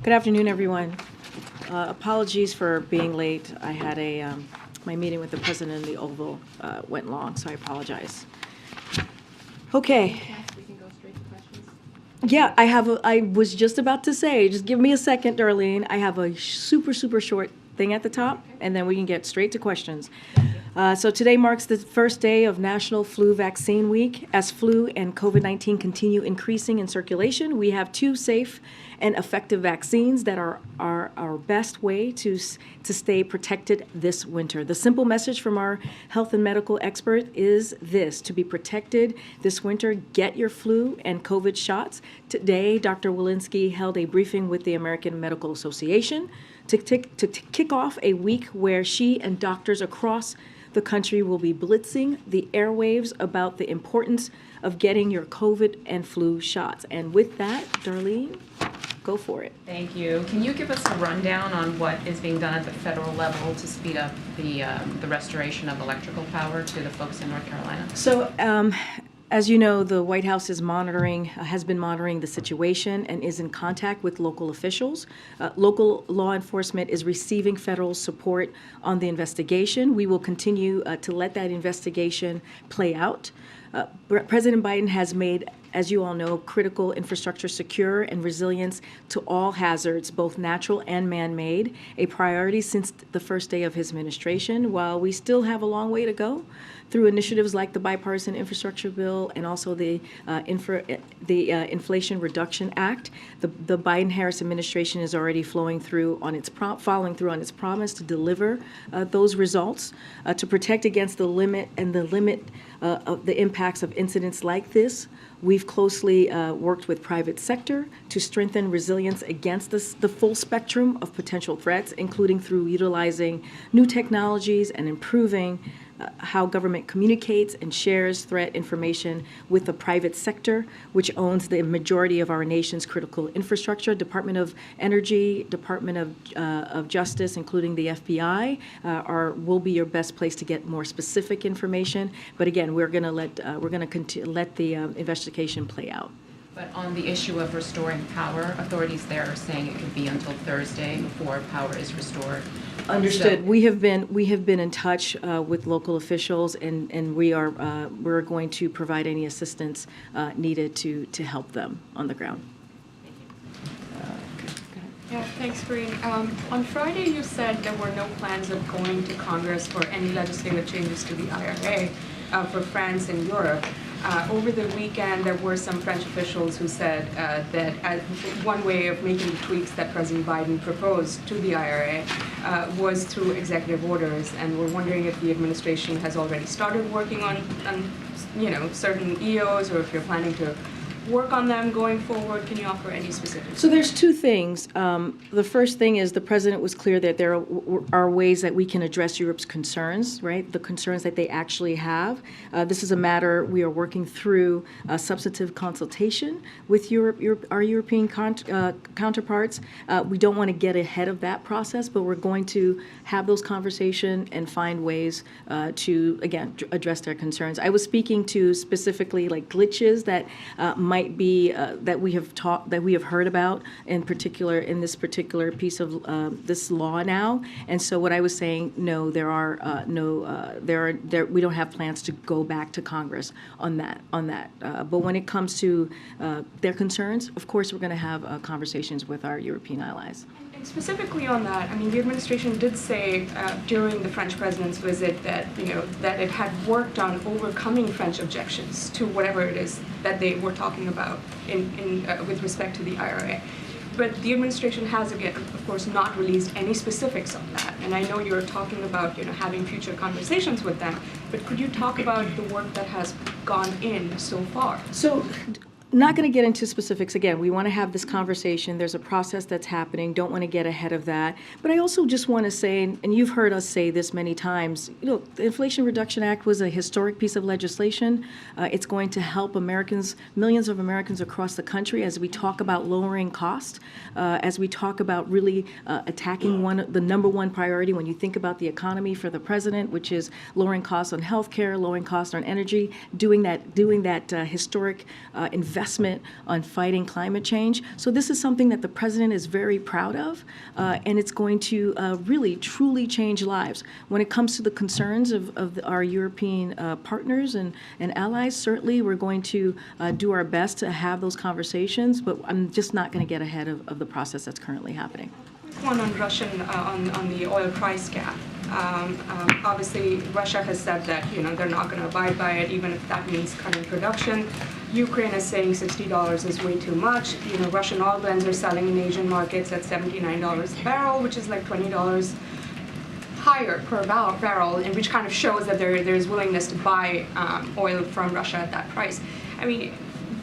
Good afternoon, everyone. Apologies for being late. I had my meeting with the president in the Oval went long, so I apologize. Okay. We can go straight to questions. Yeah, I was just about to say, just give me a second, Darlene. I have a super short thing at the top, and then we can get straight to questions. So today marks the first day of National Flu Vaccine Week. As flu and COVID-19 continue increasing in circulation, we have two safe and effective vaccines that are our best way to stay protected this winter. The simple message from our health and medical expert is this: to be protected this winter, get your flu and COVID shots. Today, Dr. Walensky held a briefing with the American Medical Association to kick off a week where she and doctors across the country will be blitzing the airwaves about the importance of getting your COVID and flu shots. And with that, Darlene, go for it. Thank you. Can you give us a rundown on what is being done at the federal level to speed up the restoration of electrical power to the folks in North Carolina? So, as you know, the White House is has been monitoring the situation and is in contact with local officials. Local law enforcement is receiving federal support on the investigation. We will continue to let that investigation play out. President Biden has made, as you all know, critical infrastructure secure and resilience to all hazards, both natural and man-made, a priority since the first day of his administration. While we still have a long way to go through initiatives like the bipartisan infrastructure bill and also the Inflation Reduction Act, the Biden-Harris administration is already following through on its promise to deliver those results to protect against the limit of the impacts of incidents like this. We've closely worked with private sector to strengthen resilience against the full spectrum of potential threats, including through utilizing new technologies and improving how government communicates and shares threat information with the private sector, which owns the majority of our nation's critical infrastructure. Department of Energy, Department of Justice, including the FBI, will be your best place to get more specific information. But again, we're going to let the investigation play out. But on the issue of restoring power, authorities there are saying it could be until Thursday before power is restored. Understood. So, we have been in touch with local officials, and we're going to provide any assistance needed to help them on the ground. Yeah, thanks, Karine. On Friday, you said there were no plans of going to Congress for any legislative changes to the IRA for France and Europe. Over the weekend, there were some French officials who said that one way of making the tweaks that President Biden proposed to the IRA was through executive orders, and we're wondering if the administration has already started working on certain EOs, or if you're planning to work on them going forward. Can you offer any specifics? So there's two things. The first thing is the president was clear that there are ways that we can address Europe's concerns, right? The concerns that they actually have. This is a matter we are working through substantive consultation with our European counterparts. We don't want to get ahead of that process, but we're going to have those conversations and find ways to, again, address their concerns. I was speaking to specifically like glitches that might be that we have heard about in this particular piece of this law now. And so what I was saying, no, we don't have plans to go back to Congress on that. But when it comes to their concerns, of course, we're going to have conversations with our European allies. And specifically on that, I mean, the administration did say during the French president's visit that that it had worked on overcoming French objections to whatever it is that they were talking about with respect to the IRA. But the administration has, again, of course, not released any specifics on that. And I know you're talking about having future conversations with them. But could you talk about the work that has gone in so far? So, not going to get into specifics. Again, we want to have this conversation. There's a process that's happening. Don't want to get ahead of that. But I also just want to say, and you've heard us say this many times, the Inflation Reduction Act was a historic piece of legislation. It's going to help Americans, millions of Americans across the country, as we talk about lowering cost, as we talk about really attacking the number one priority when you think about the economy for the president, which is lowering costs on health care, lowering costs on energy, doing that historic investment investment on fighting climate change. So this is something that the president is very proud of, and it's going to really, truly change lives. When it comes to the concerns of our European partners and allies, certainly we're going to do our best to have those conversations, but I'm just not going to get ahead of the process that's currently happening. One on Russian on the oil price cap. Obviously, Russia has said that they're not going to abide by it, even if that means cutting production. Ukraine is saying $60 is way too much. Russian oil blends are selling in Asian markets at $79 a barrel, which is like $20 higher per barrel, and which kind of shows that there's willingness to buy oil from Russia at that price. I mean,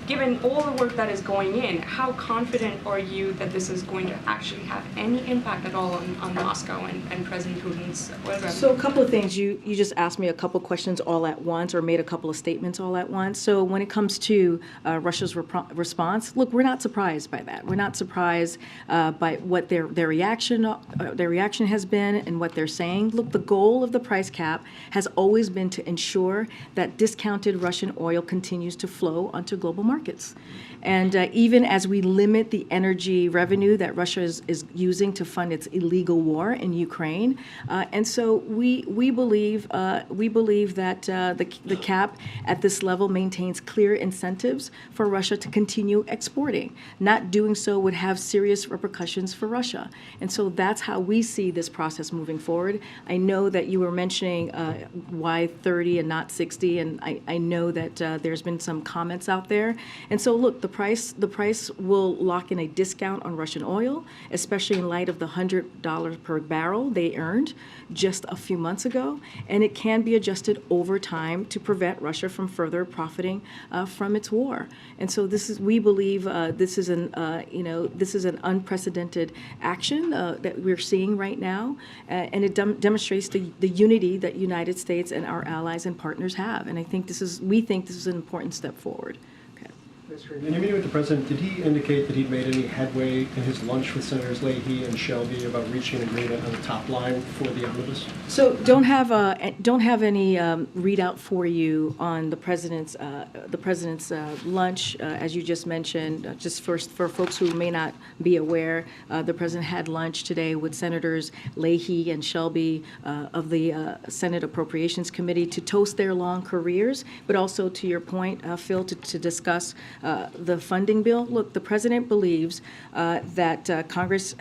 given all the work that is going in, how confident are you that this is going to actually have any impact at all on Moscow and President Putin's oil revenue? So a couple of things. You just asked me a couple of questions all at once, or made a couple of statements all at once. So when it comes to Russia's response, look, we're not surprised by that. We're not surprised by what their reaction has been and what they're saying. Look, the goal of the price cap has always been to ensure that discounted Russian oil continues to flow onto global markets. And even as we limit the energy revenue that Russia is using to fund its illegal war in Ukraine, and so we believe that the cap at this level maintains clear incentives for Russia to continue exporting. Not doing so would have serious repercussions for Russia, and so that's how we see this process moving forward. I know that you were mentioning why 30 and not 60, and I know that there's been some comments out there, and so look, the price will lock in a discount on Russian oil, especially in light of the $100 per barrel they earned just a few months ago, and it can be adjusted over time to prevent Russia from further profiting from its war. And so we believe this is an unprecedented action that we're seeing right now, and it demonstrates the unity that United States and our allies and partners have. And we think this is an important step forward. In your meeting with the president, did he indicate that he'd made any headway in his lunch with Senators Leahy and Shelby about reaching an agreement on the top line for the omnibus? So don't have any readout for you on the president's lunch, as you just mentioned. Just for folks who may not be aware, the president had lunch today with Senators Leahy and Shelby of the Senate Appropriations Committee to toast their long careers, but also to your point, Phil, to discuss the funding bill. Look, the president believes that Congress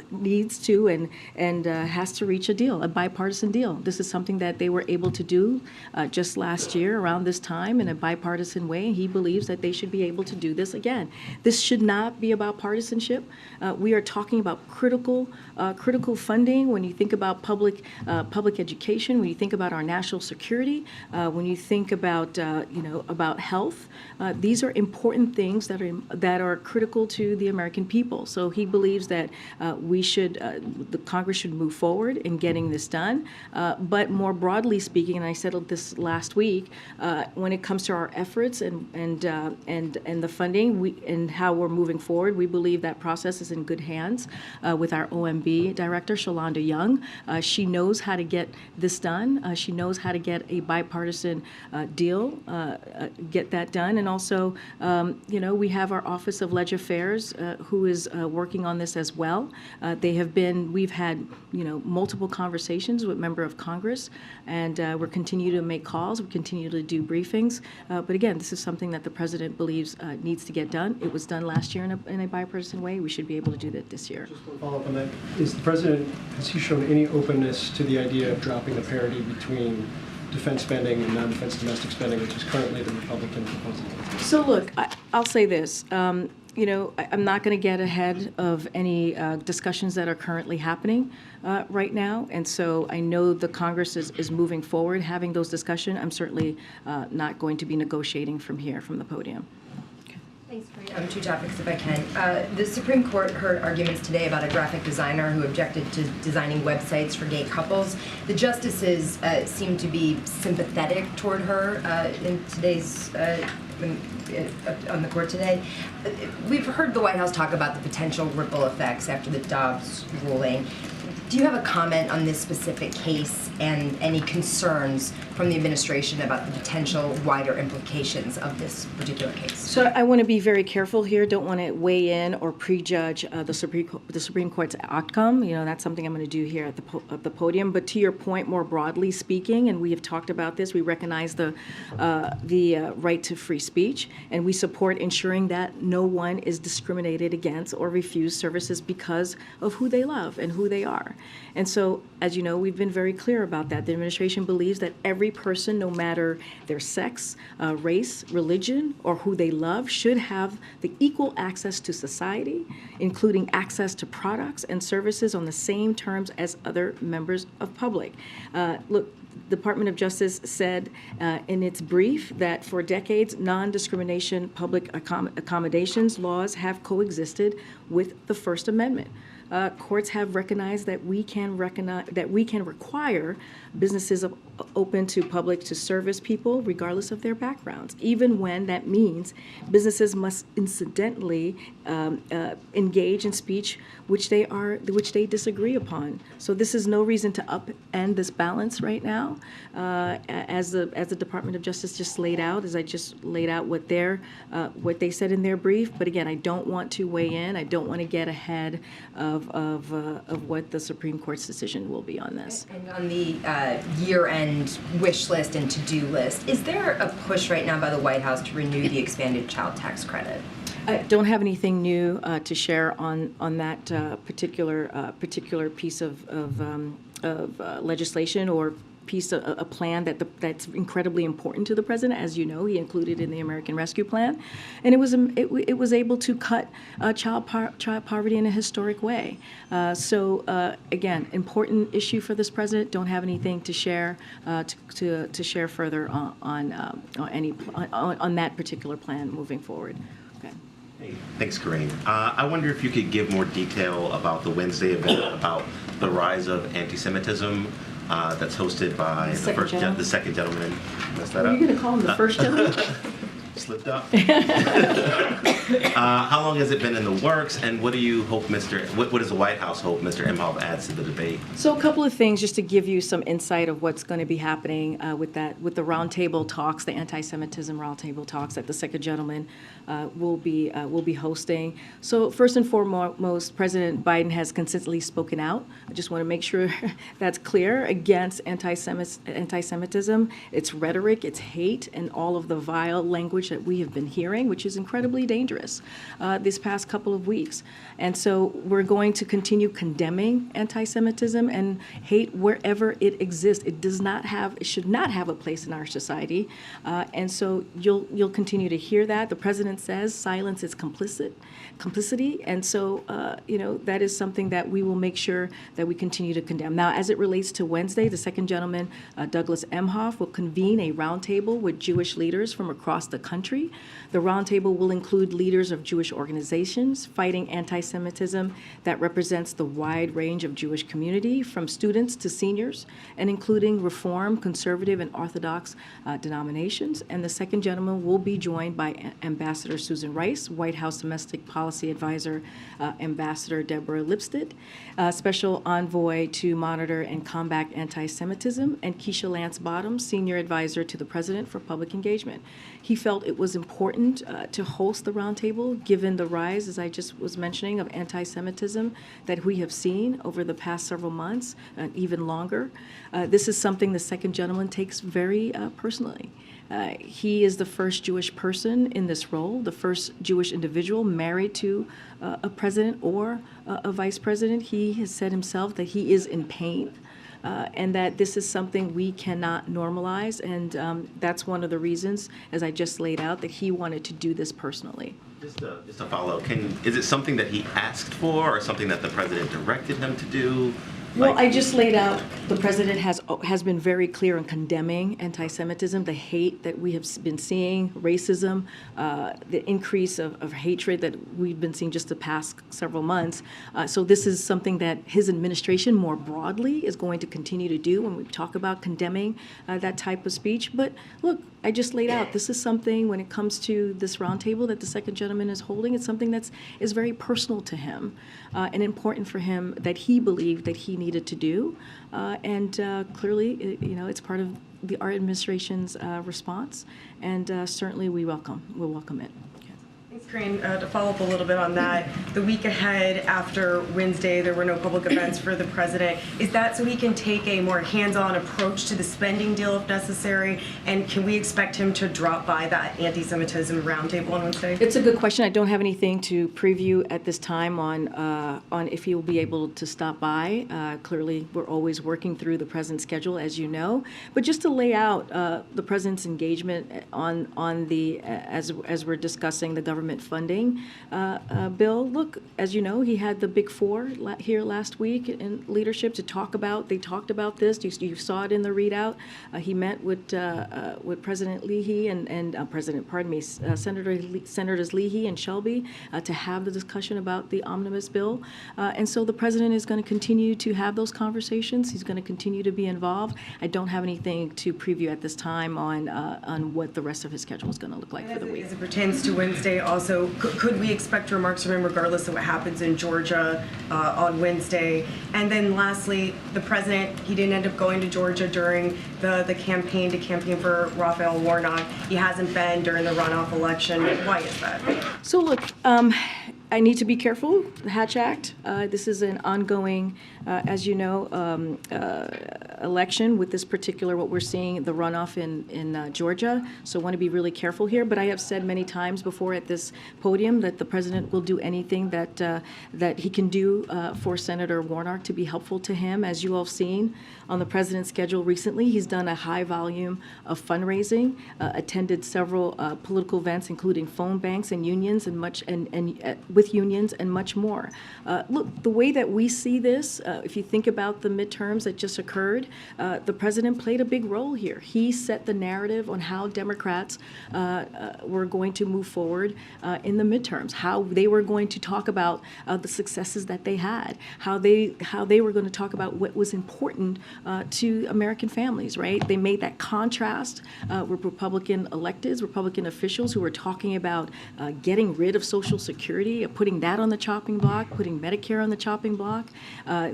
needs to and has to reach a deal, a bipartisan deal. This is something that they were able to do just last year around this time in a bipartisan way. He believes that they should be able to do this again. This should not be about partisanship. We are talking about critical funding. When you think about public education, when you think about our national security, when you think about about health, these are important things that are critical to the American people. So he believes that the Congress should move forward in getting this done. But more broadly speaking, and I said this last week, when it comes to our efforts and the funding and how we're moving forward, we believe that process is in good hands with our OMB director, Shalonda Young. She knows how to get this done. She knows how to get a bipartisan deal, get that done, and also we have our Office of Leg Affairs who is working on this as well. We've had multiple conversations with members of Congress, and we're continue to make calls, we continue to do briefings. But again, this is something that the president believes needs to get done. It was done last year in a bipartisan way. We should be able to do that this year. Just one follow-up on that. Has he shown any openness to the idea of dropping the parity between defense spending and non-defense domestic spending, which is currently the Republican proposal? So look, I'll say this. I'm not going to get ahead of any discussions that are currently happening right now. And so I know the Congress is moving forward, having those discussions. I'm certainly not going to be negotiating from here, from the podium. Thanks, Karine. Two topics, if I can. The Supreme Court heard arguments today about a graphic designer who objected to designing websites for gay couples. The justices seem to be sympathetic toward her in today's on the court today. We've heard the White House talk about the potential ripple effects after the Dobbs ruling. Do you have a comment on this specific case and any concerns from the administration about the potential wider implications of this particular case? So I want to be very careful here. Don't want to weigh in or prejudge the Supreme Court's outcome. You know, that's something I'm going to do here at the podium. But to your point, more broadly speaking, and we have talked about this, we recognize the right to free speech, and we support ensuring that no one is discriminated against or refused services because of who they love and who they are. And so, as you know, we've been very clear about that. The administration believes that every person, no matter their sex, race, religion, or who they love, should have the equal access to society, including access to products and services on the same terms as other members of public. Look, the Department of Justice said in its brief that for decades, non-discrimination public accommodations laws have coexisted with the First Amendment. Courts have recognized that we can require businesses open to public to service people regardless of their backgrounds, even when that means businesses must incidentally engage in speech which they disagree upon. So this is no reason to upend this balance right now, as the Department of Justice just laid out, as I just laid out what they said in their brief. But again, I don't want to weigh in. I don't want to get ahead of what the Supreme Court's decision will be on this. And on the year-end wish list and to-do list, is there a push right now by the White House to renew the expanded child tax credit? I don't have anything new to share on that particular piece of legislation or piece of a plan that's incredibly important to the president. As you know, he included in the American Rescue Plan, and it was able to cut child poverty in a historic way. So again, important issue for this president. Don't have anything to share to share further on that particular plan moving forward. Okay. Hey, thanks, Karine. I wonder if you could give more detail about the Wednesday event about the rise of anti-Semitism that's hosted by the second gentleman. Messed that Are up. you going to call him the first gentleman? Slipped up. How long has it been in the works, and what do you hope, what does the White House hope Mr. Imhoff adds to the debate? So a couple of things just to give you some insight of what's going to be happening with the roundtable talks, the anti-Semitism roundtable talks that the second gentleman will be hosting. So first and foremost, President Biden has consistently spoken out. I just want to make sure that's clear against anti-Semitism, its rhetoric, its hate, and all of the vile language that we have been hearing, which is incredibly dangerous this past couple of weeks. And so we're going to continue condemning anti-Semitism and hate wherever it exists. It should not have a place in our society. And so you'll continue to hear that. The president says silence is complicity. And so, that is something that we will make sure that we continue to condemn. Now, as it relates to Wednesday, the second gentleman, Douglas Emhoff, will convene a roundtable with Jewish leaders from across the country. The roundtable will include leaders of Jewish organizations fighting anti-Semitism that represents the wide range of Jewish community, from students to seniors, and including Reform, Conservative, and Orthodox denominations. And the second gentleman will be joined by Ambassador Susan Rice, White House Domestic Policy Advisor Ambassador Deborah Lipstadt, Special Envoy to Monitor and Combat Anti-Semitism, and Keisha Lance Bottoms, Senior Advisor to the President for Public Engagement. He felt it was important to host the roundtable, given the rise, as I just was mentioning, of anti-Semitism that we have seen over the past several months, and even longer. This is something the second gentleman takes very personally. He is the first Jewish person in this role, the first Jewish individual married to a president or a vice president. He has said himself that he is in pain. And that this is something we cannot normalize, and that's one of the reasons, as I just laid out, that he wanted to do this personally. Just a follow. Is it something that he asked for, or something that the president directed him to do? Well, I just laid out, the president has been very clear in condemning anti-Semitism, the hate that we have been seeing, racism, the increase of hatred that we've been seeing just the past several months. So this is something that his administration more broadly is going to continue to do when we talk about condemning that type of speech. But look, I just laid out, this is something, when it comes to this roundtable that the second gentleman is holding, it's something that is very personal to him and important for him, that he believed that he needed to do. And clearly, it's part of our administration's response, and certainly we'll welcome it. Thanks, Karine. To follow up a little bit on that, the week ahead after Wednesday, there were no public events for the president. Is that so he can take a more hands-on approach to the spending deal if necessary? And can we expect him to drop by that anti-Semitism roundtable on Wednesday? It's a good question. I don't have anything to preview at this time on if he'll be able to stop by. Clearly, we're always working through the president's schedule, as you know. But just to lay out the president's engagement on the as we're discussing the government funding bill. Look, as you know, he had the Big Four here last week in leadership to talk about. They talked about this. You saw it in the readout. He met with President Leahy and Senators Leahy and Shelby to have the discussion about the omnibus bill. And so the president is going to continue to have those conversations. He's going to continue to be involved. I don't have anything to preview at this time on what the rest of his schedule is going to look like for the week. As it pertains to Wednesday, also, could we expect remarks from him regardless of what happens in Georgia on Wednesday? And then lastly, the president, he didn't end up going to Georgia during the campaign for Raphael Warnock. He hasn't been during the runoff election. Why is that? So look, I need to be careful, the Hatch Act. This is an ongoing, as you know, election with this particular, what we're seeing, the runoff in Georgia. So I want to be really careful here. But I have said many times before at this podium that the president will do anything that he can do for Senator Warnock to be helpful to him. As you all have seen on the president's schedule recently, he's done a high volume of fundraising, attended several political events, including phone banks and unions and with unions and much more. Look, the way that we see this, if you think about the midterms that just occurred, the president played a big role here. He set the narrative on how Democrats were going to move forward in the midterms, how they were going to talk about the successes that they had, how they were going to talk about what was important to American families, right? They made that contrast with Republican electeds, Republican officials who were talking about getting rid of Social Security, putting that on the chopping block, putting Medicare on the chopping block.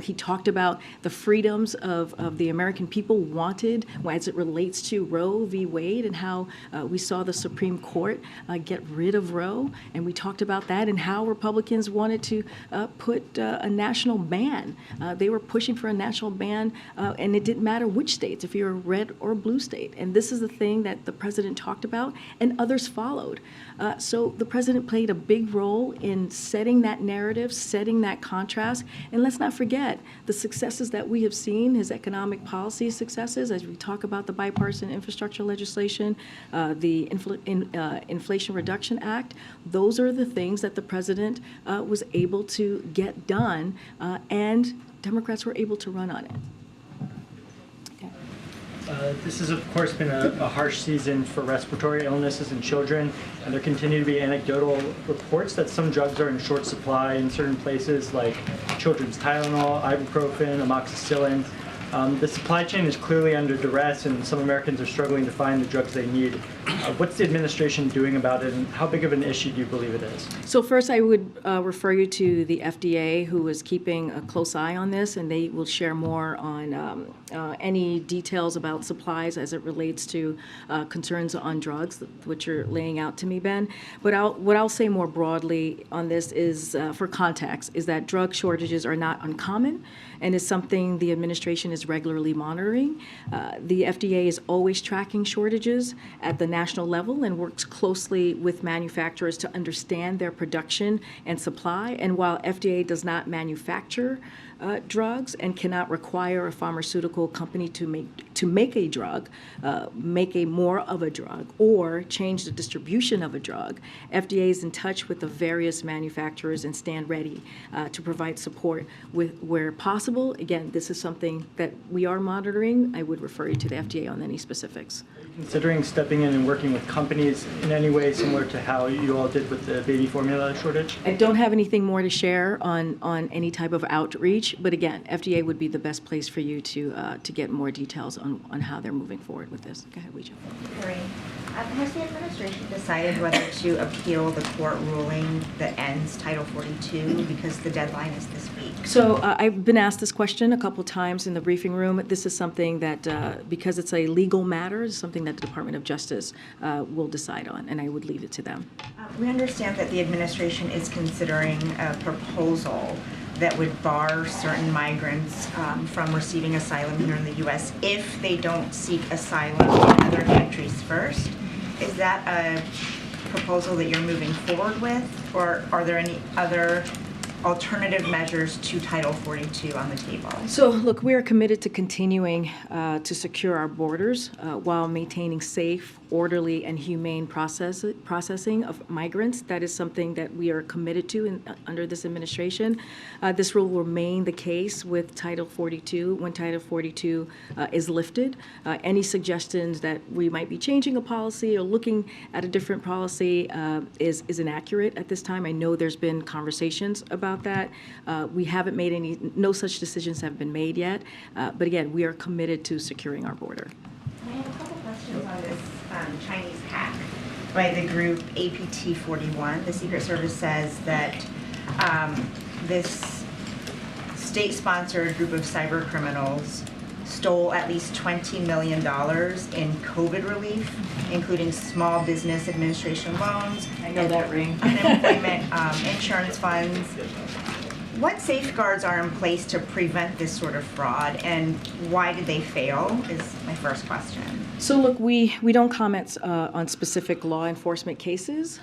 He talked about the freedoms of the American people wanted as it relates to Roe v. Wade and how we saw the Supreme Court get rid of Roe. And we talked about that and how Republicans wanted to put a national ban. They were pushing for a national ban, and it didn't matter which states, if you're a red or blue state. And this is the thing that the president talked about, and others followed. So the president played a big role in setting that narrative, setting that contrast. And let's not forget the successes that we have seen, his economic policy successes, as we talk about the bipartisan infrastructure legislation, the Inflation Reduction Act. Those are the things that the president was able to get done, and Democrats were able to run on it. This has, of course, been a harsh season for respiratory illnesses in children, and there continue to be anecdotal reports that some drugs are in short supply in certain places, like children's Tylenol, ibuprofen, amoxicillin. The supply chain is clearly under duress, and some Americans are struggling to find the drugs they need. What's the administration doing about it, and how big of an issue do you believe it is? So first, I would refer you to the FDA, who is keeping a close eye on this, and they will share more on any details about supplies as it relates to concerns on drugs, which you're laying out to me, Ben. But what I'll say more broadly on this is, for context, is that drug shortages are not uncommon and is something the administration is regularly monitoring. The FDA is always tracking shortages at the national level and works closely with manufacturers to understand their production and supply. And while FDA does not manufacture drugs and cannot require a pharmaceutical company to make a drug, make a more of a drug, or change the distribution of a drug, FDA is in touch with the various manufacturers and stand ready to provide support where possible. Again, this is something that we are monitoring. I would refer you to the FDA on any specifics. Are you considering stepping in and working with companies in any way similar to how you all did with the baby formula shortage? I don't have anything more to share on any type of outreach. reach. But again, FDA would be the best place for you to get more details on how they're moving forward with this. Go ahead, Weijia. Karine, has the administration decided whether to appeal the court ruling that ends Title 42 because the deadline is this week? So I've been asked this question a couple times in the briefing room. This is something that, because it's a legal matter, is something that the Department of Justice will decide on, and I would leave it to them. We understand that the administration is considering a proposal that would bar certain migrants from receiving asylum here in the U.S. if they don't seek asylum in other countries first. Is that a proposal that you're moving forward with, or are there any other alternative measures to Title 42 on the table? So, look, we are committed to continuing to secure our borders while maintaining safe, orderly, and humane processing of migrants. That is something that we are committed to under this administration. This will remain the case with Title 42 when Title 42 is lifted. Any suggestions that we might be changing a policy or looking at a different policy is inaccurate at this time. I know there's been conversations about that. We haven't made no such decisions have been made yet. But again, we are committed to securing our border. I have a couple questions on this Chinese hack by the group APT41. The Secret Service says that this state-sponsored group of cyber criminals stole at least $20 million in COVID relief, including small business administration loans. I know that ring. Unemployment insurance funds. What safeguards are in place to prevent this sort of fraud, and why did they fail, is my first question. So look, we don't comment on specific law enforcement cases,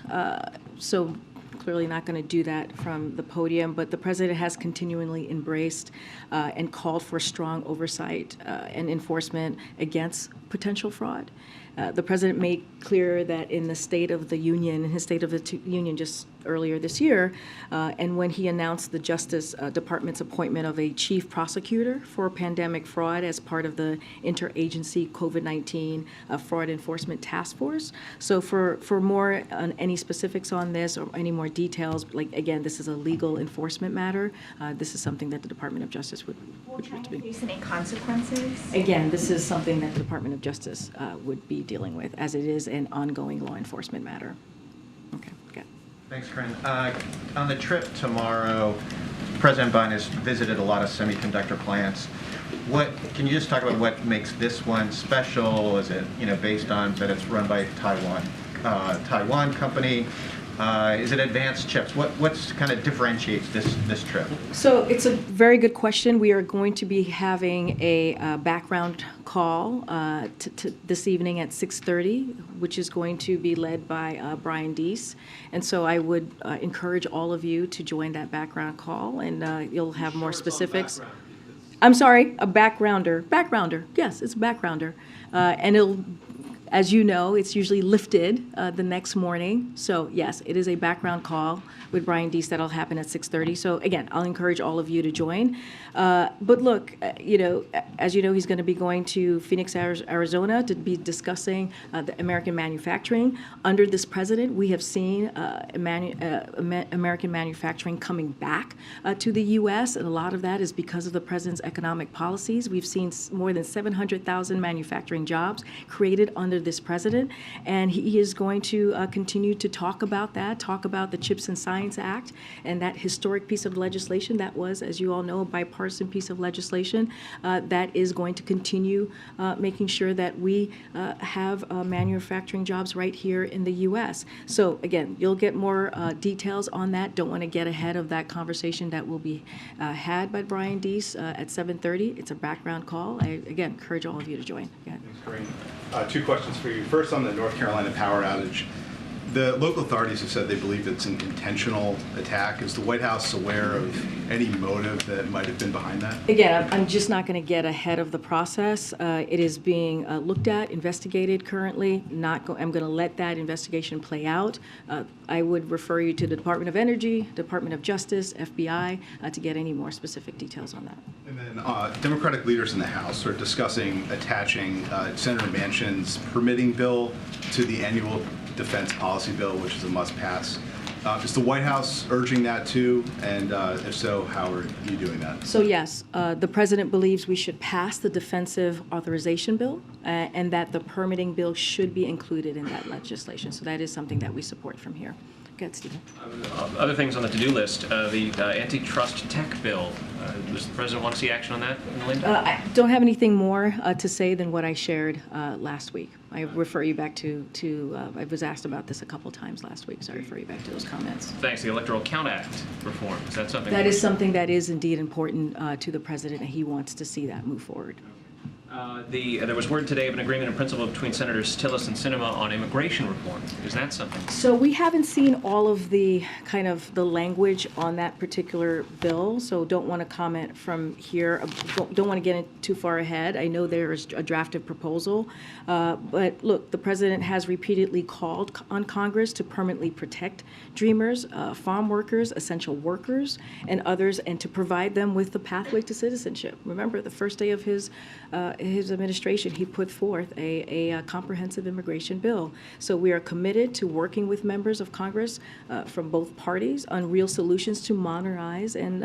so clearly not going to do that from the podium, but the president has continually embraced and called for strong oversight and enforcement against potential fraud. The president made clear that in the State of the Union, in his State of the Union just earlier this year, and when he announced the Justice Department's appointment of a chief prosecutor for pandemic fraud as part of the interagency COVID-19 fraud enforcement task force. So for more on any specifics on this or any more details, like again, this is a legal enforcement matter. This is something that the Department of Justice would China face any consequences? Again, this is something that the Department of Justice would be dealing with, as it is an ongoing law enforcement matter. Okay, good. Thanks, Karine. On the trip tomorrow, President Biden has visited a lot of semiconductor plants. Can you just talk about what makes this one special? Is it based on that it's run by Taiwan company? Is it advanced chips? What's kind of differentiates this trip? So it's a very good question. We are going to be having a background call this evening at 6:30, which is going to be led by Brian Deese. And so I would encourage all of you to join that background call, and you'll have more specifics. I'm sorry, a backgrounder. Backgrounder, yes, it's a backgrounder. And it'll, as you know, it's usually lifted the next morning. So yes, it is a background call with Brian Deese that'll happen at 6:30. So again, I'll encourage all of you to join. But look, as you know, he's going to be going to Phoenix, Arizona to be discussing the American manufacturing. Under this president, we have seen American manufacturing coming back to the U.S., and a lot of that is because of the president's economic policies. We've seen more than 700,000 manufacturing jobs created under this president, and he is going to continue to talk about that, talk about the CHIPS and Science Act and that historic piece of legislation that was, as you all know, a bipartisan piece of legislation that is going to continue making sure that we have manufacturing jobs right here in the U.S. So again, you'll get more details on that. Don't want to get ahead of that conversation that will be had by Brian Deese at 7:30. It's a background call. I, again, encourage all of you to join. Yeah. Thanks, Karine. Two questions for you. First, on the North Carolina power outage. The local authorities have said they believe it's an intentional attack. Is the White House aware of any motive that might have been behind that? Again, I'm just not going to get ahead of the process. It is being looked at, investigated currently. I'm going to let that investigation play out. I would refer you to the Department of Energy, Department of Justice, FBI, to get any more specific details on that. And then Democratic leaders in the House are discussing attaching Senator Manchin's permitting bill to the annual defense policy bill, which is a must-pass. Is the White House urging that too? And if so, how are you doing that? So yes, the president believes we should pass the defensive authorization bill and that the permitting bill should be included in that legislation. So that is something that we support from here. Go ahead, Stephen. Other things on the to-do list, the antitrust tech bill. Does the president want to see action on that in the lane? I don't have anything more to say than what I shared last week. I refer you back to I was asked about this a couple times last week, so I refer you back to those comments. Thanks. The Electoral Count Act reform. Is that something? That is something that is indeed important to the president, and he wants to see that move forward. There was word today of an agreement in principle between Senators Tillis and Sinema on immigration reform. Is that something? So we haven't seen all of the kind of the language on that particular bill, so don't want to comment from here. Don't want to get too far ahead. I know there is a drafted proposal, but look, the president has repeatedly called on Congress to permanently protect Dreamers, farm workers, essential workers, and others, and to provide them with the pathway to citizenship. Remember, the first day of his administration, he put forth a comprehensive immigration bill. So we are committed to working with members of Congress from both parties on real solutions to modernize and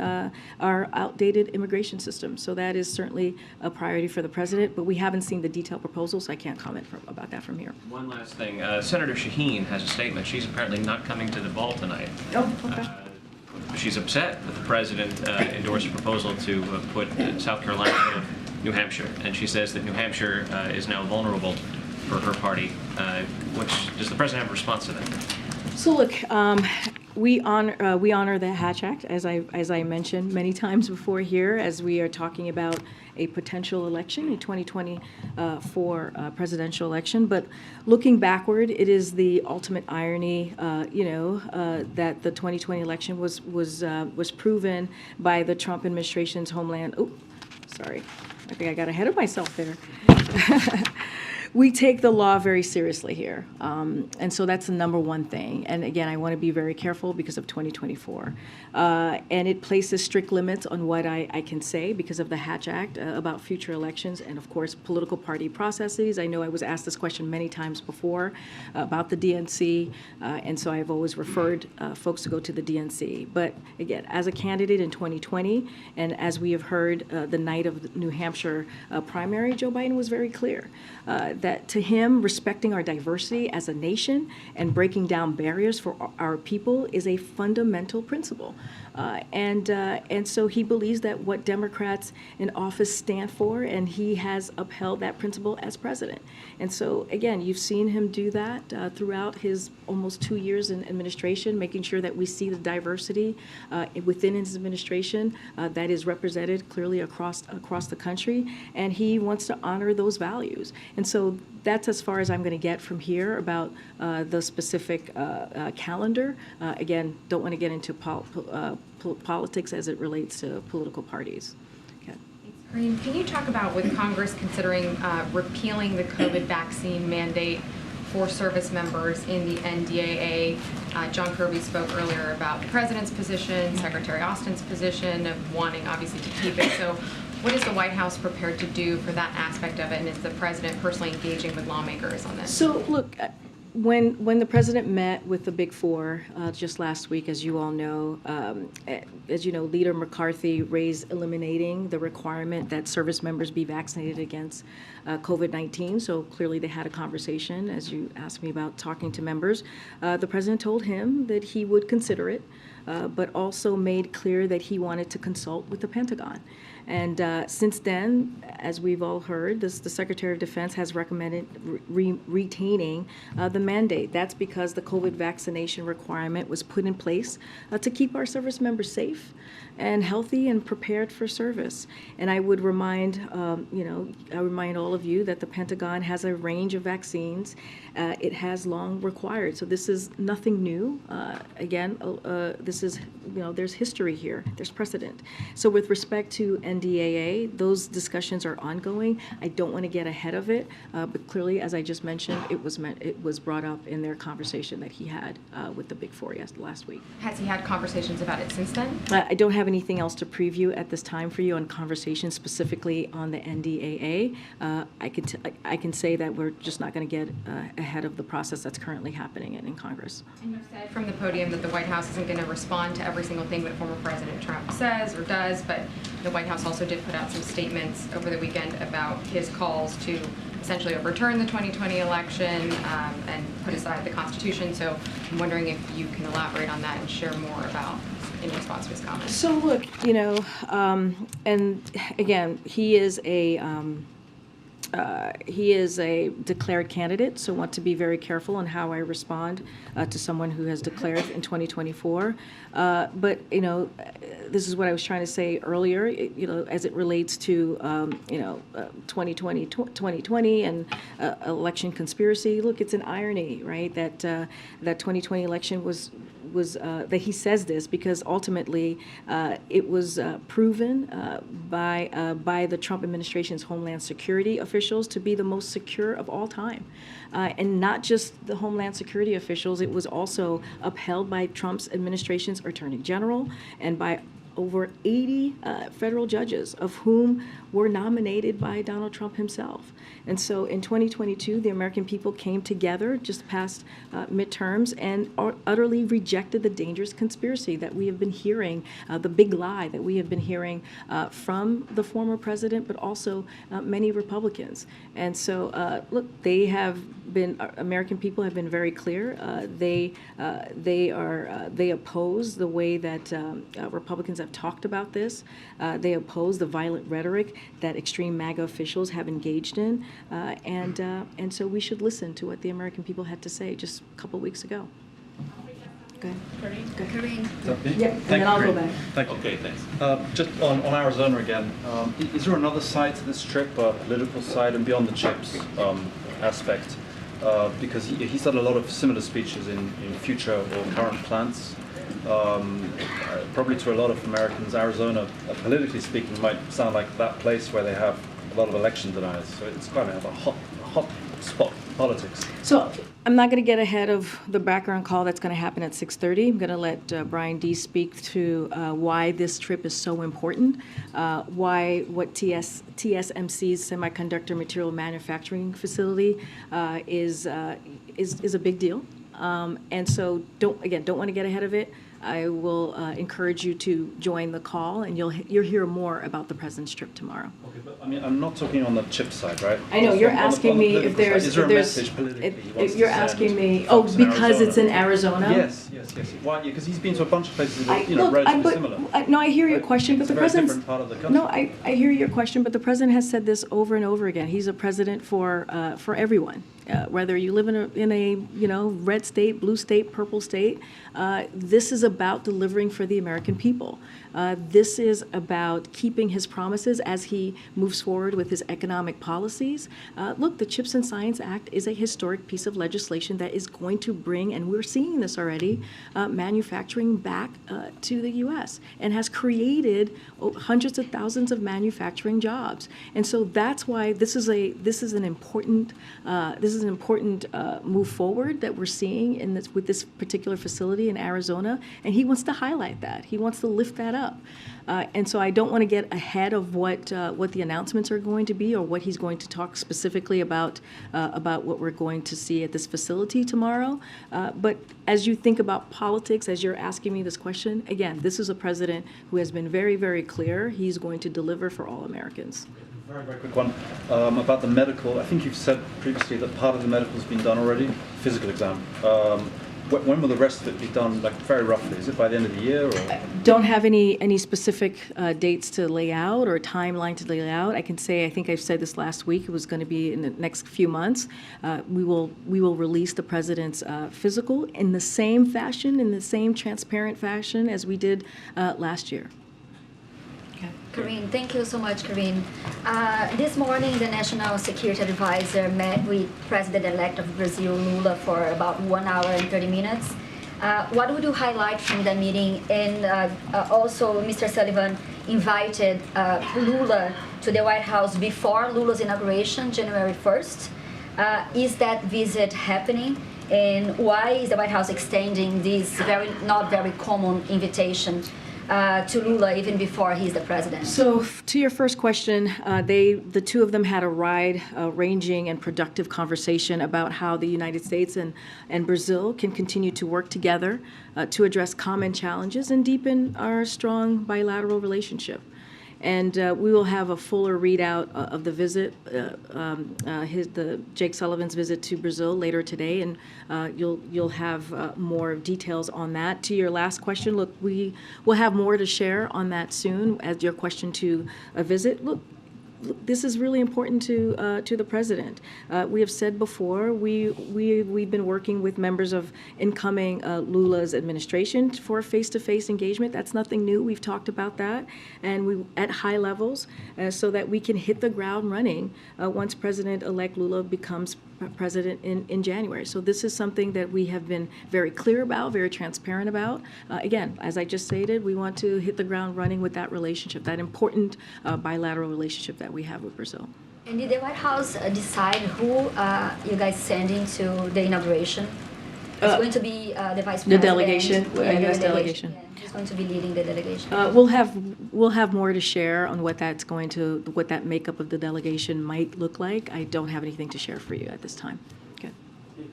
our outdated immigration system. So that is certainly a priority for the president, but we haven't seen the detailed proposal, so I can't comment about that from here. One last thing. Senator Shaheen has a statement. She's apparently not coming to the ball tonight. Oh, okay. She's upset that the president endorsed a proposal to put South Carolina ahead of New Hampshire, and she says that New Hampshire is now vulnerable for her party. Does the president have a response to that? So look, we honor the Hatch Act, as I mentioned many times before here, as we are talking about a potential election, a 2024 presidential election. But looking backward, it is the ultimate irony, that the 2020 election was proven by the Trump administration's Homeland. Oh, sorry, I think I got ahead of myself there. We take the law very seriously here, and so that's the number one thing. And again, I want to be very careful because of 2024. And it places strict limits on what I can say because of the Hatch Act about future elections and, of course, political party processes. I know I was asked this question many times before about the DNC, and so I've always referred folks to go to the DNC. But again, as a candidate in 2020, and as we have heard the night of the New Hampshire primary, Joe Biden was very clear that to him, respecting our diversity as a nation and breaking down barriers for our people is a fundamental principle. And so he believes that what Democrats in office stand for, and he has upheld that principle as president. And so, again, you've seen him do that throughout his almost 2 years in administration, making sure that we see the diversity within his administration that is represented clearly across the country, and he wants to honor those values. And so that's as far as I'm going to get from here about the specific calendar. Again, don't want to get into politics as it relates to political parties. Okay. Karine, can you talk about with Congress considering repealing the COVID vaccine mandate for service members in the NDAA? John Kirby spoke earlier about the president's position, Secretary Austin's position of wanting obviously to keep it. So what is the White House prepared to do for that aspect of it, and is the president personally engaging with lawmakers on this? So look, when the president met with the Big Four just last week, as you all know, Leader McCarthy raised eliminating the requirement that service members be vaccinated against COVID-19. So clearly they had a conversation, as you asked me about talking to members. The president told him that he would consider it, but also made clear that he wanted to consult with the Pentagon. And since then, as we've all heard, the Secretary of Defense has recommended retaining the mandate. That's because the COVID vaccination requirement was put in place to keep our service members safe and healthy and prepared for service. And I would remind, all of you that the Pentagon has a range of vaccines it has long required. So this is nothing new. This is, there's history here. There's precedent. So with respect to NDAA. Those discussions are ongoing. I don't want to get ahead of it, but clearly, as I just mentioned, it was brought up in their conversation that he had with the Big Four last week. Has he had conversations about it since then? I don't have anything else to preview at this time for you on conversations specifically on the NDAA. I can say that we're just not going to get ahead of the process that's currently happening in Congress. And you've said from the podium that the White House isn't going to respond to every single thing that former President Trump says or does, but the White House also did put out some statements over the weekend about his calls to essentially overturn the 2020 election and put aside the Constitution. So I'm wondering if you can elaborate on that and share more about in response to his comments. So look, and again, he is a declared candidate, so want to be very careful on how I respond to someone who has declared in 2024. But this is what I was trying to say earlier. As it relates to 2020 and election conspiracy. Look, it's an irony, right? That 2020 election was that he says this because ultimately it was proven by the Trump administration's Homeland Security officials to be the most secure of all time. And not just the Homeland Security officials, it was also upheld by Trump's administration's Attorney General and by over 80 federal judges, of whom were nominated by Donald Trump himself. And so in 2022, the American people came together just past midterms and utterly rejected the dangerous conspiracy that we have been hearing, the big lie that we have been hearing from the former president, but also many Republicans. And so, look, American people have been very clear. They oppose the way that Republicans have talked about this. They oppose the violent rhetoric that extreme MAGA officials have engaged in, and so we should listen to what the American people had to say just a couple weeks ago. Go ahead. Karine. Yeah, and then I'll go back. Thank you. Okay, thanks. Just on Arizona again, is there another side to this trip, a political side, and beyond the chips aspect? Because he's had a lot of similar speeches in future or current plans. Probably to a lot of Americans, Arizona, politically speaking, might sound like that place where they have a lot of election deniers. So it's kind of a hot spot politics. So I'm not going to get ahead of the background call that's going to happen at 6:30. I'm going to let Brian D. speak to why this trip is so important, why what TSMC's semiconductor material manufacturing facility is a big deal. And so don't want to get ahead of it. I will encourage you to join the call, and you'll hear more about the president's trip tomorrow. Okay, but I mean, I'm not talking on the chip side, right? I know you're asking me if there's. Is there a message politically he wants to You're send asking me. to Oh, folks in because it's in Arizona? Arizona. Yes. Why? Because he's been to a bunch of places that are relatively similar. No, I hear your question, but It's the a very president's. different part of the country. No, I hear your question, but the president has said this over and over again. He's a president for everyone. Whether you live in a red state, blue state, purple state, this is about delivering for the American people. This is about keeping his promises as he moves forward with his economic policies. Look, the CHIPS and Science Act is a historic piece of legislation that is going to bring, and we're seeing this already, manufacturing back to the U.S. and has created hundreds of thousands of manufacturing jobs. And so that's why this is an important move forward that we're seeing with this particular facility in Arizona, and he wants to highlight that. He wants to lift that up. And so I don't want to get ahead of what the announcements are going to be or what he's going to talk specifically about what we're going to see at this facility tomorrow. But as you think about politics, as you're asking me this question, again, this is a president who has been very, very clear. He's going to deliver for all Americans. Very, very quick one about the medical. I think you've said previously that part of the medical has been done already, physical exam. When will the rest of it be done, like very roughly? Is it by the end of the year? Or? Don't have any specific dates to lay out or timeline to lay out. I can say, I think I've said this last week, it was going to be in the next few months. We will release the president's physical in the same fashion, in the same transparent fashion as we did last year. Karine, thank you so much, Karine. This morning, the National Security Advisor met with President-elect of Brazil, Lula, for about 1 hour and 30 minutes. What would you highlight from the meeting? And also, Mr. Sullivan, invited Lula to the White House before Lula's inauguration, January 1st. Is that visit happening? And why is the White House extending this not very common invitation to Lula even before he's the president? So to your first question, the two of them had a wide-ranging and productive conversation about how the United States and Brazil can continue to work together to address common challenges and deepen our strong bilateral relationship. And we will have a fuller readout of the visit, Jake Sullivan's visit to Brazil later today, and you'll have more details on that. To your last question, look, we will have more to share on that soon. As your question to a visit, look, this is really important to the president. We have said before we've been working with members of incoming Lula's administration for face-to-face engagement. That's nothing new. We've talked about that, and we at high levels, so that we can hit the ground running once President-elect Lula becomes president in January. So this is something that we have been very clear about, very transparent about. Again, as I just stated, we want to hit the ground running with that relationship, that important bilateral relationship that we have with Brazil. And did the White House decide who you guys sending to the inauguration? It's going to be the vice president. The delegation, U.S. delegation. Yeah, he's going to be leading the delegation. We'll have more to share on what that makeup of the delegation might look like. I don't have anything to share for you at this time. Okay.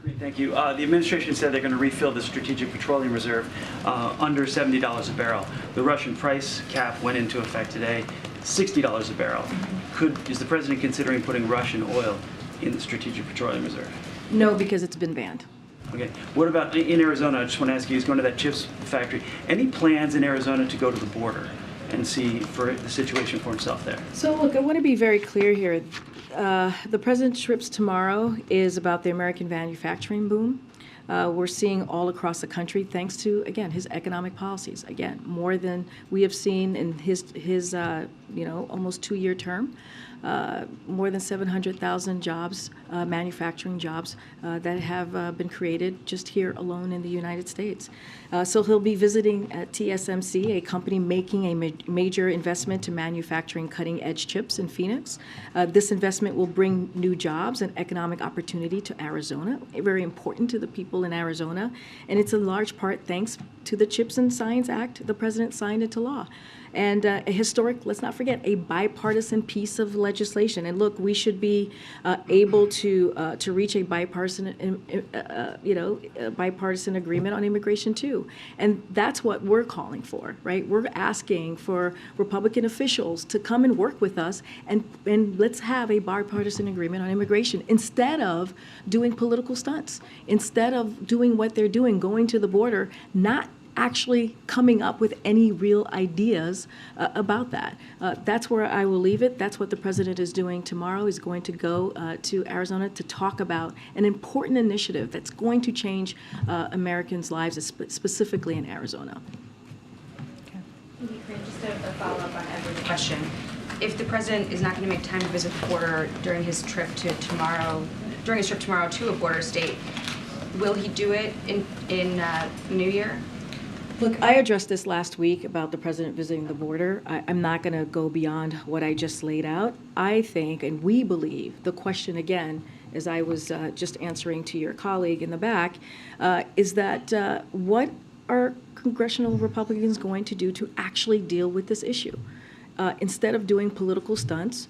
Great, thank you. The administration said they're going to refill the Strategic Petroleum Reserve under $70 a barrel. The Russian price cap went into effect today, $60 a barrel. Is the president considering putting Russian oil in the Strategic Petroleum Reserve? No, because it's been banned. Okay. What about in Arizona? I just want to ask you, he's going to that chips factory. Any plans in Arizona to go to the border and see for the situation for himself there? So look, I want to be very clear here. The president's trips tomorrow is about the American manufacturing boom. We're seeing all across the country, thanks to, again, his economic policies. Again, more than we have seen in his almost 2-year term. More than 700,000 jobs, manufacturing jobs, that have been created just here alone in the United States. So he'll be visiting at TSMC, a company making a major investment to manufacturing cutting-edge chips in Phoenix. This investment will bring new jobs and economic opportunity to Arizona, very important to the people in Arizona. And it's in large part thanks to the CHIPS and Science Act the president signed into law. And a historic, let's not forget, a bipartisan piece of legislation. And look, we should be able to reach a bipartisan, bipartisan agreement on immigration too. And that's what we're calling for, right? We're asking for Republican officials to come and work with us, and let's have a bipartisan agreement on immigration instead of doing political stunts, instead of doing what they're doing, going to the border, not actually coming up with any real ideas about that. That's where I will leave it. That's what the president is doing tomorrow. He's going to go to Arizona to talk about an important initiative that's going to change Americans' lives, specifically in Arizona. Just a follow-up on Edward's question. If the president is not going to make time to visit the border during his trip tomorrow to a border state, will he do it in New Year? Look, I addressed this last week about the president visiting the border. I'm not going to go beyond what I just laid out. I think, and we believe, the question again, as I was just answering to your colleague in the back, is that what are congressional Republicans going to do to actually deal with this issue? Instead of doing political stunts,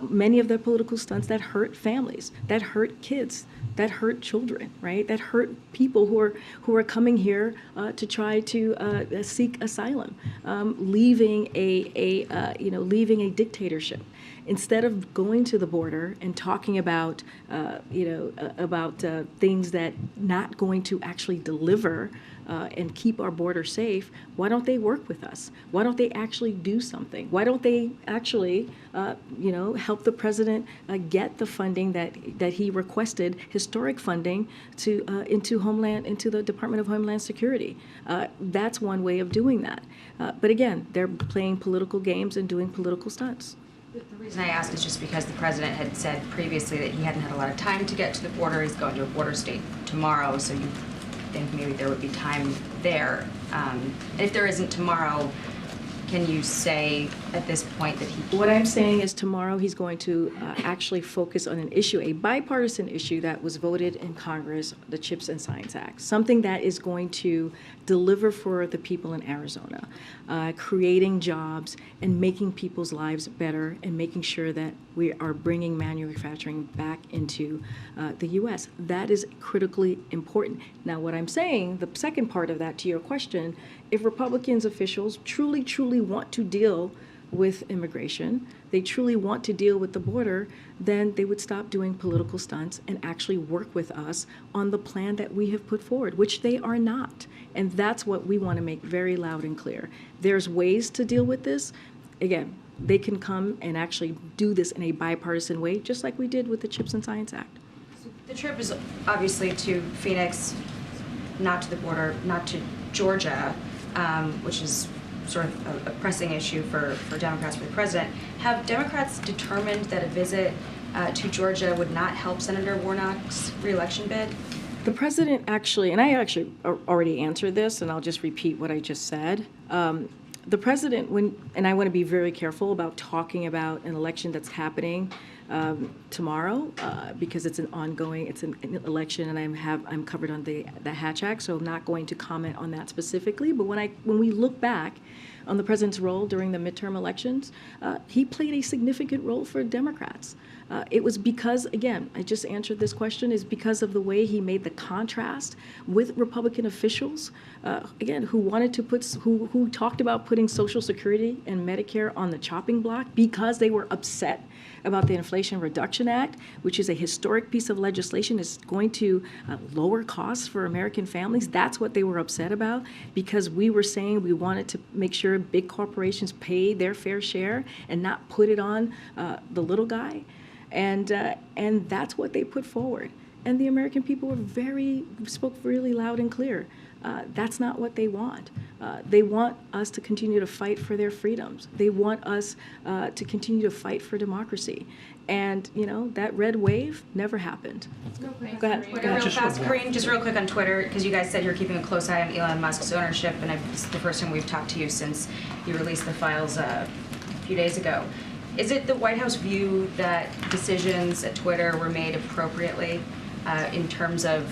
many of the political stunts that hurt families, that hurt kids, that hurt children, right? That hurt people who are coming here to try to seek asylum, leaving a dictatorship. Instead of going to the border and talking about things that not going to actually deliver and keep our border safe, why don't they work with us? Why don't they actually do something? Why don't they actually, help the president get the funding that he requested, historic funding, into the Department of Homeland Security? That's one way of doing that. But again, they're playing political games and doing political stunts. The reason I asked is just because the president had said previously that he hadn't had a lot of time to get to the border. He's going to a border state tomorrow, so you think maybe there would be time there. And if there isn't tomorrow, can you say at this point that he? What I'm saying is tomorrow he's going to actually focus on an issue, a bipartisan issue that was voted in Congress, the CHIPS and Science Act, something that is going to deliver for the people in Arizona, creating jobs and making people's lives better and making sure that we are bringing manufacturing back into the U.S. That is critically important. Now, what I'm saying, the second part of that to your question, if Republicans officials truly want to deal with immigration, they truly want to deal with the border, then they would stop doing political stunts and actually work with us on the plan that we have put forward, which they are not. And that's what we want to make very loud and clear. There's ways to deal with this. Again, they can come and actually do this in a bipartisan way, just like we did with the CHIPS and Science Act. The trip is obviously to Phoenix, not to the border, not to Georgia, which is sort of a pressing issue for Democrats, for the president. Have Democrats determined that a visit to Georgia would not help Senator Warnock's reelection bid? The president actually, and I actually already answered this, and I'll just repeat what I just said. The president, and I want to be very careful about talking about an election that's happening tomorrow because it's an election, and I'm covered on the Hatch Act, so I'm not going to comment on that specifically. But when we look back on the president's role during the midterm elections, he played a significant role for Democrats. It was because, again, I just answered this question, is because of the way he made the contrast with Republican officials, again, who talked about putting Social Security and Medicare on the chopping block because they were upset about the Inflation Reduction Act, which is a historic piece of legislation. It's going to lower costs for American families. That's what they were upset about, because we were saying we wanted to make sure big corporations pay their fair share and not put it on the little guy. And that's what they put forward. And the American people spoke really loud and clear. That's not what they want. They want us to continue to fight for their freedoms. They want us to continue to fight for democracy. And, that red wave never happened. Go ahead. Twitter real fast. Karine, just real quick on Twitter, because you guys said you're keeping a close eye on Elon Musk's ownership, and it's the first time we've talked to you since you released the files a few days ago. Is it the White House view that decisions at Twitter were made appropriately in terms of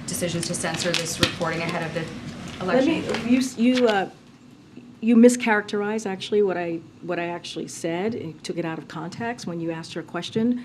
decisions to censor this reporting ahead of the election? You mischaracterized actually what I actually said and took it out of context when you asked your question.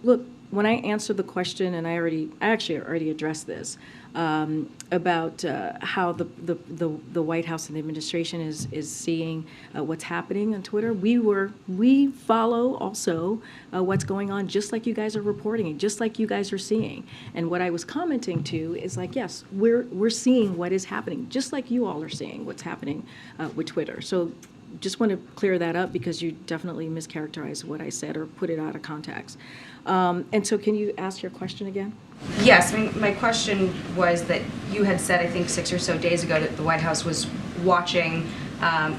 Look, when I answered the question, and I actually already addressed this about how the White House and the administration is seeing what's happening on Twitter. We follow also what's going on, just like you guys are reporting it, just like you guys are seeing. And what I was commenting to is like, yes, we're seeing what is happening, just like you all are seeing what's happening with Twitter. So just want to clear that up, because you definitely mischaracterized what I said or put it out of context. And so can you ask your question again? Yes, my question was that you had said, I think 6 or so days ago, that the White House was watching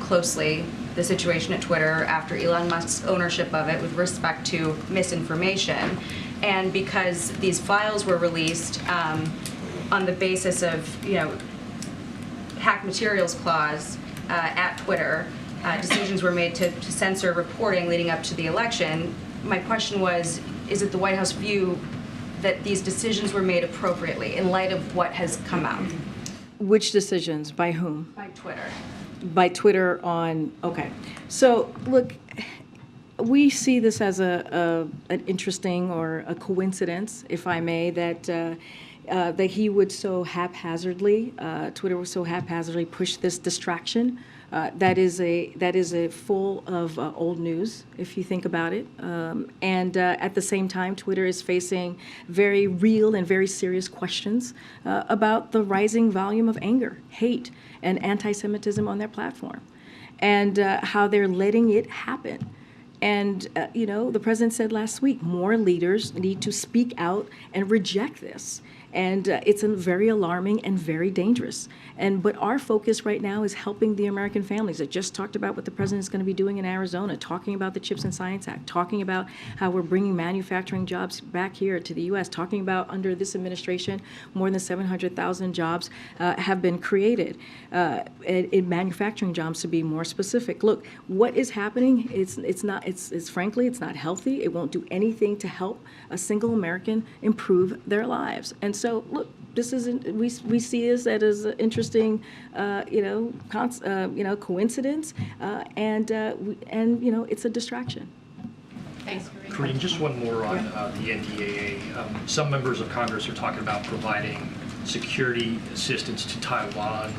closely the situation at Twitter after Elon Musk's ownership of it with respect to misinformation. And because these files were released on the basis of, hack materials clause at Twitter, decisions were made to censor reporting leading up to the election. My question was, is it the White House view that these decisions were made appropriately in light of what has come out? Which decisions? By whom? By Twitter. By Twitter okay. So look, we see this as an interesting or a coincidence, if I may, that he would so haphazardly, Twitter would so haphazardly push this distraction. That is a full of old news, if you think about it. And at the same time, Twitter is facing very real and very serious questions about the rising volume of anger, hate, and anti-Semitism on their platform, and how they're letting it happen. And, the president said last week, more leaders need to speak out and reject this. And it's very alarming and very dangerous. But our focus right now is helping the American families. I just talked about what the president's going to be doing in Arizona, talking about the CHIPS and Science Act, talking about how we're bringing manufacturing jobs back here to the U.S., talking about under this administration, more than 700,000 jobs have been created, in manufacturing jobs to be more specific. Look, what is happening, it's frankly, it's not healthy. It won't do anything to help a single American improve their lives. And so, look, this isn't. We see this as an interesting, coincidence, and it's a distraction. Thanks, Karine, just one more on the NDAA. Some members of Congress are talking about providing security assistance to Taiwan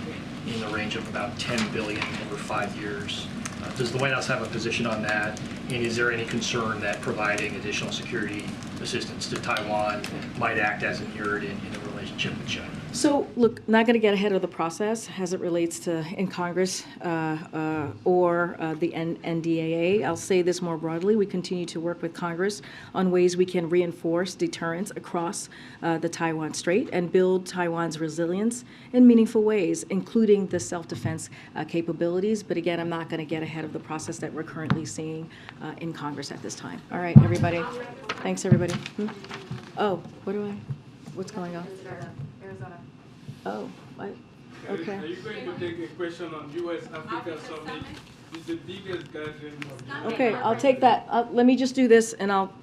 in the range of about $10 billion over 5 years. Does the White House have a position on that? And is there any concern that providing additional security assistance to Taiwan might act as an irritant in the relationship with China? So, look, not going to get ahead of the process as it relates to in Congress or the NDAA. I'll say this more broadly. We continue to work with Congress on ways we can reinforce deterrence across the Taiwan Strait and build Taiwan's resilience in meaningful ways, including the self-defense capabilities. But again, I'm not going to get ahead of the process that we're currently seeing in Congress at this time. All right, everybody. Thanks, everybody. Oh, what's going on? Oh, okay. Are you going to take a question on U.S.-Africa Summit? It's the biggest gathering of the Okay, I'll take that. Let me just do this and I'll...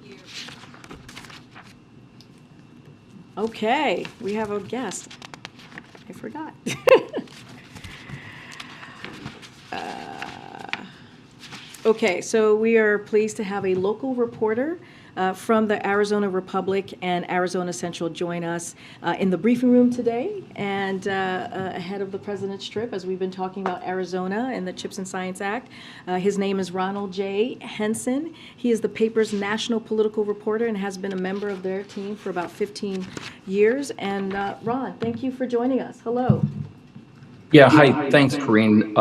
Okay, we have a guest. I forgot. Okay, so we are pleased to have a local reporter from the Arizona Republic and Arizona Central join us in the briefing room today and ahead of the president's trip as we've been talking about Arizona and the CHIPS and Science Act. His name is Ronald J. Henson. He is the paper's national political reporter and has been a member of their team for about 15 years. And Ron, thank you for joining us. Hello. Yeah, hi. Thanks, Karine.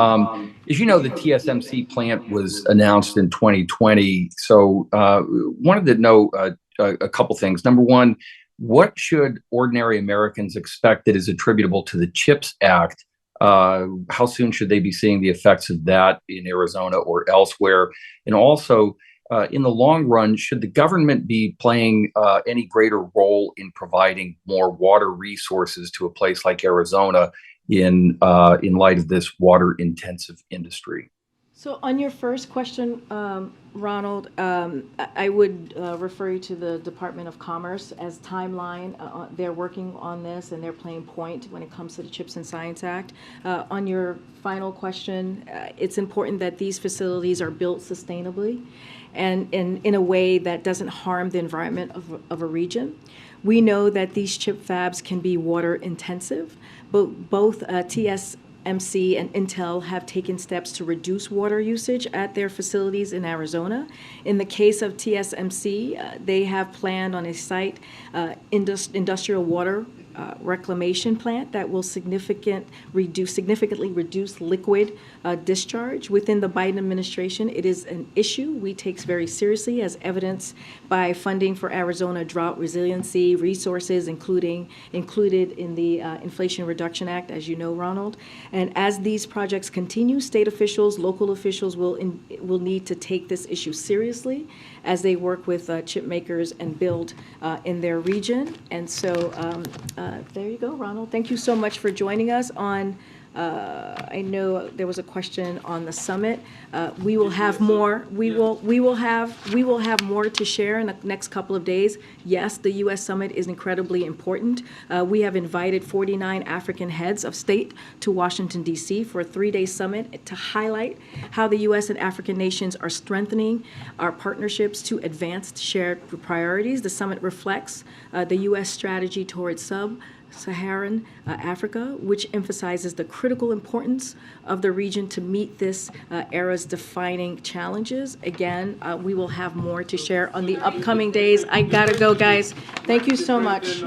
As you know, the TSMC plant was announced in 2020. So wanted to know a couple things. Number one, what should ordinary Americans expect that is attributable to the CHIPS Act? How soon should they be seeing the effects of that in Arizona or elsewhere? And also, in the long run, should the government be playing any greater role in providing more water resources to a place like Arizona in light of this water-intensive industry? So on your first question, Ronald, I would refer you to the Department of Commerce as timeline. They're working on this and they're playing point when it comes to the CHIPS and Science Act. On your final question, it's important that these facilities are built sustainably and in a way that doesn't harm the environment of a region. We know that these chip fabs can be water intensive, but both TSMC and Intel have taken steps to reduce water usage at their facilities in Arizona. In the case of TSMC, they have planned on a site industrial water reclamation plant that will significantly reduce liquid discharge. Within the Biden administration, it is an issue we take very seriously, as evidenced by funding for Arizona drought resiliency resources, included in the Inflation Reduction Act, as you know, Ronald. And as these projects continue, state officials, local officials will need to take this issue seriously as they work with chip makers and build in their region. And so there you go, Ronald. Thank you so much for joining us on. I know there was a question on the summit. We will have more. We will have more to share in the next couple of days. Yes, the U.S. summit is incredibly important. We have invited 49 African heads of state to Washington, D.C. for a 3-day summit to highlight how the U.S. and African nations are strengthening our partnerships to advance shared priorities. The summit reflects the U.S. strategy towards Sub-Saharan Africa, which emphasizes the critical importance of the region to meet this era's defining challenges. Again, we will have more to share on the upcoming days. I gotta go, guys. Thank you so much.